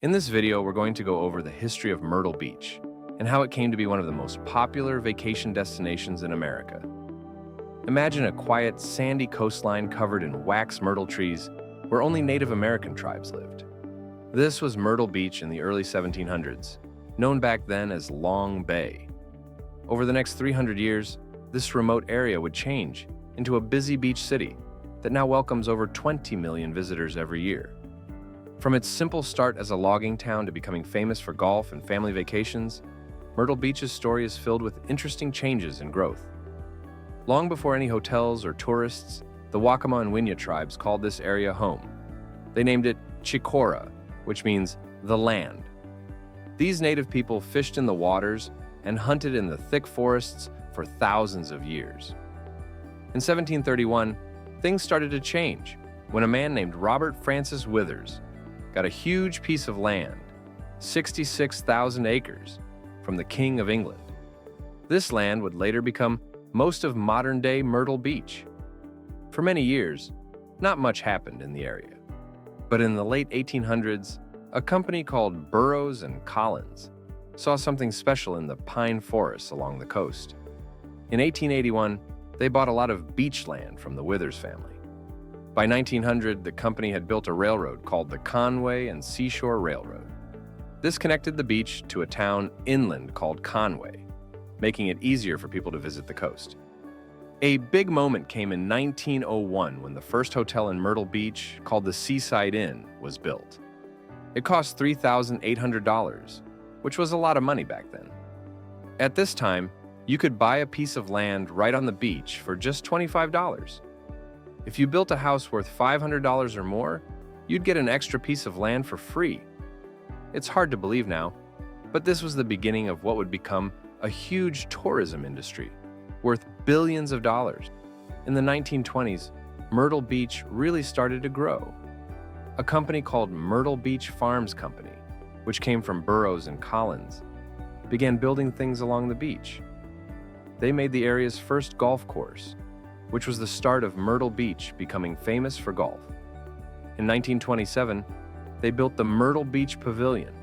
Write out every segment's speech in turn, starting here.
In this video, we're going to go over the history of Myrtle Beach and how it came to be one of the most popular vacation destinations in America. Imagine a quiet, sandy coastline covered in wax myrtle trees where only Native American tribes lived. This was Myrtle Beach in the early 1700s, known back then as Long Bay. Over the next 300 years, this remote area would change into a busy beach city that now welcomes over 20 million visitors every year. From its simple start as a logging town to becoming famous for golf and family vacations, Myrtle Beach's story is filled with interesting changes and growth. Long before any hotels or tourists, the Wakama and Winya tribes called this area home. They named it Chicora, which means the land. These native people fished in the waters and hunted in the thick forests for thousands of years. In 1731, things started to change when a man named Robert Francis Withers got a huge piece of land, 66,000 acres, from the King of England. This land would later become most of modern-day Myrtle Beach. For many years, not much happened in the area. But in the late 1800s, a company called Burroughs and Collins saw something special in the pine forests along the coast. In 1881, they bought a lot of beach land from the Withers family. By 1900, the company had built a railroad called the Conway and Seashore Railroad. This connected the beach to a town inland called Conway, making it easier for people to visit the coast. A big moment came in 1901 when the first hotel in Myrtle Beach, called the Seaside Inn, was built. It cost $3,800, which was a lot of money back then. At this time, you could buy a piece of land right on the beach for just $25. If you built a house worth $500 or more, you'd get an extra piece of land for free. It's hard to believe now, but this was the beginning of what would become a huge tourism industry, worth billions of dollars. In the 1920s, Myrtle Beach really started to grow. A company called Myrtle Beach Farms Company, which came from Burroughs and Collins, began building things along the beach. They made the area's first golf course, which was the start of Myrtle Beach becoming famous for golf. In 1927, they built the Myrtle Beach Pavilion,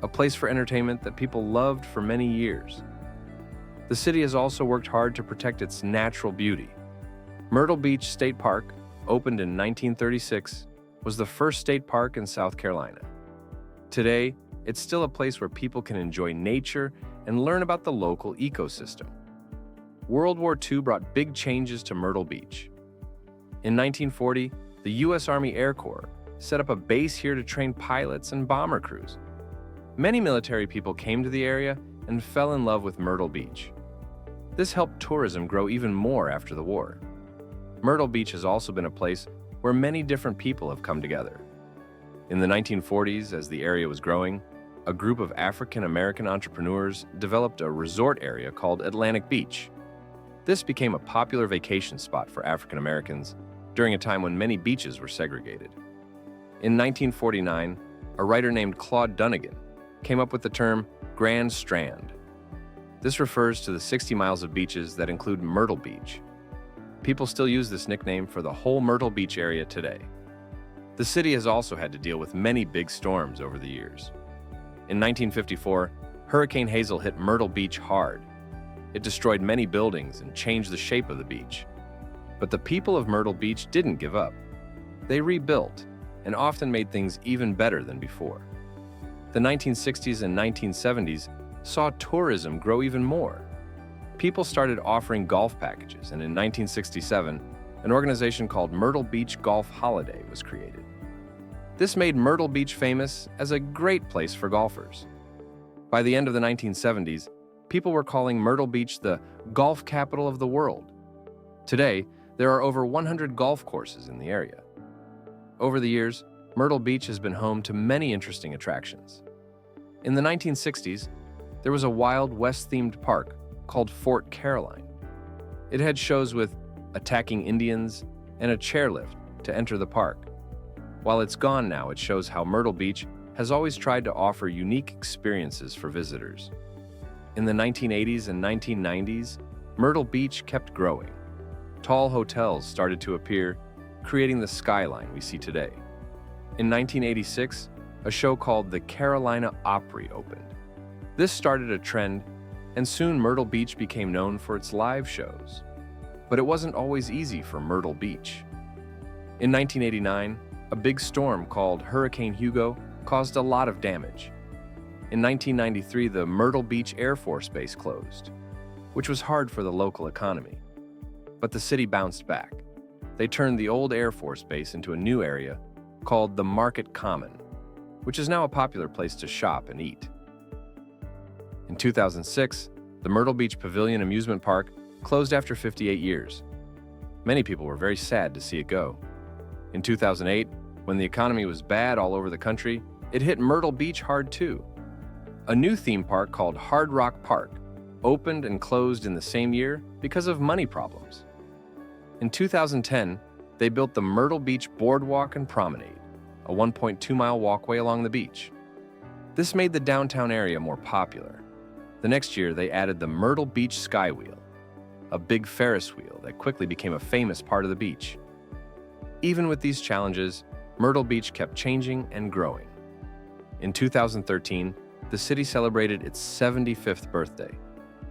a place for entertainment that people loved for many years. The city has also worked hard to protect its natural beauty. Myrtle Beach State Park, opened in 1936, was the first state park in South Carolina. Today, it's still a place where people can enjoy nature and learn about the local ecosystem. World War II brought big changes to Myrtle Beach. In 1940, the U.S. Army Air Corps set up a base here to train pilots and bomber crews. Many military people came to the area and fell in love with Myrtle Beach. This helped tourism grow even more after the war. Myrtle Beach has also been a place where many different people have come together. In the 1940s, as the area was growing, a group of African American entrepreneurs developed a resort area called Atlantic Beach. This became a popular vacation spot for African Americans during a time when many beaches were segregated. In 1949, a writer named Claude Dunnigan came up with the term Grand Strand. This refers to the 60 miles of beaches that include Myrtle Beach. People still use this nickname for the whole Myrtle Beach area today. The city has also had to deal with many big storms over the years. In 1954, Hurricane Hazel hit Myrtle Beach hard. It destroyed many buildings and changed the shape of the beach. But the people of Myrtle Beach didn't give up. They rebuilt and often made things even better than before. The 1960s and 1970s saw tourism grow even more. People started offering golf packages, and in 1967, an organization called Myrtle Beach Golf Holiday was created. This made Myrtle Beach famous as a great place for golfers. By the end of the 1970s, people were calling Myrtle Beach the golf capital of the world. Today, there are over 100 golf courses in the area. Over the years, Myrtle Beach has been home to many interesting attractions. In the 1960s, there was a Wild West-themed park called Fort Caroline. It had shows with attacking Indians and a chairlift to enter the park. While it's gone now, it shows how Myrtle Beach has always tried to offer unique experiences for visitors. In the 1980s and 1990s, Myrtle Beach kept growing. Tall hotels started to appear, creating the skyline we see today. In 1986, a show called the Carolina Opry opened. This started a trend, and soon Myrtle Beach became known for its live shows. But it wasn't always easy for Myrtle Beach. In 1989, a big storm called Hurricane Hugo caused a lot of damage. In 1993, the Myrtle Beach Air Force Base closed, which was hard for the local economy. But the city bounced back. They turned the old Air Force Base into a new area called the Market Common, which is now a popular place to shop and eat. In 2006, the Myrtle Beach Pavilion Amusement Park closed after 58 years. Many people were very sad to see it go. In 2008, when the economy was bad all over the country, it hit Myrtle Beach hard too. A new theme park called Hard Rock Park opened and closed in the same year because of money problems. In 2010, they built the Myrtle Beach Boardwalk and Promenade, a 1.2-mile walkway along the beach. This made the downtown area more popular. The next year, they added the Myrtle Beach SkyWheel, a big Ferris wheel that quickly became a famous part of the beach. Even with these challenges, Myrtle Beach kept changing and growing. In 2013, the city celebrated its 75th birthday.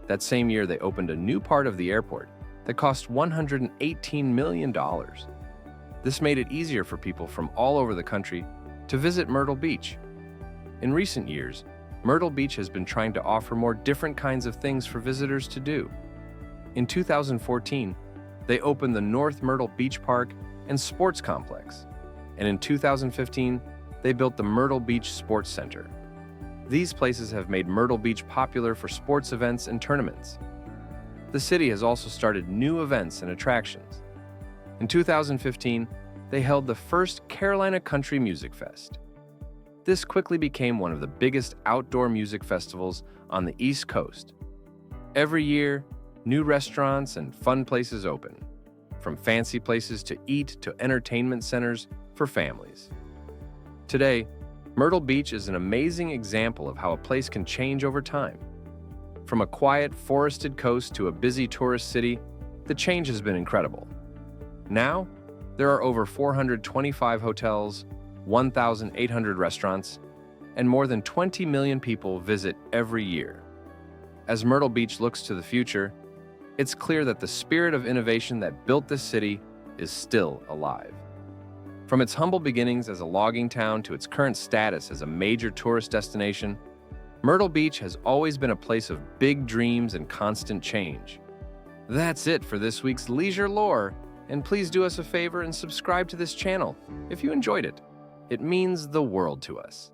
That same year, they opened a new part of the airport that cost $118 million. This made it easier for people from all over the country to visit Myrtle Beach. In recent years, Myrtle Beach has been trying to offer more different kinds of things for visitors to do. In 2014, they opened the North Myrtle Beach Park and Sports Complex, and in 2015, they built the Myrtle Beach Sports Center. These places have made Myrtle Beach popular for sports events and tournaments. The city has also started new events and attractions. In 2015, they held the first Carolina Country Music Fest. This quickly became one of the biggest outdoor music festivals on the East Coast. Every year, new restaurants and fun places open, from fancy places to eat to entertainment centers for families. Today, Myrtle Beach is an amazing example of how a place can change over time. From a quiet, forested coast to a busy tourist city, the change has been incredible. Now, there are over 425 hotels, 1,800 restaurants, and more than 20 million people visit every year. As Myrtle Beach looks to the future, it's clear that the spirit of innovation that built this city is still alive. From its humble beginnings as a logging town to its current status as a major tourist destination, Myrtle Beach has always been a place of big dreams and constant change. That's it for this week's Leisure Lore, and please do us a favor and subscribe to this channel if you enjoyed it. It means the world to us.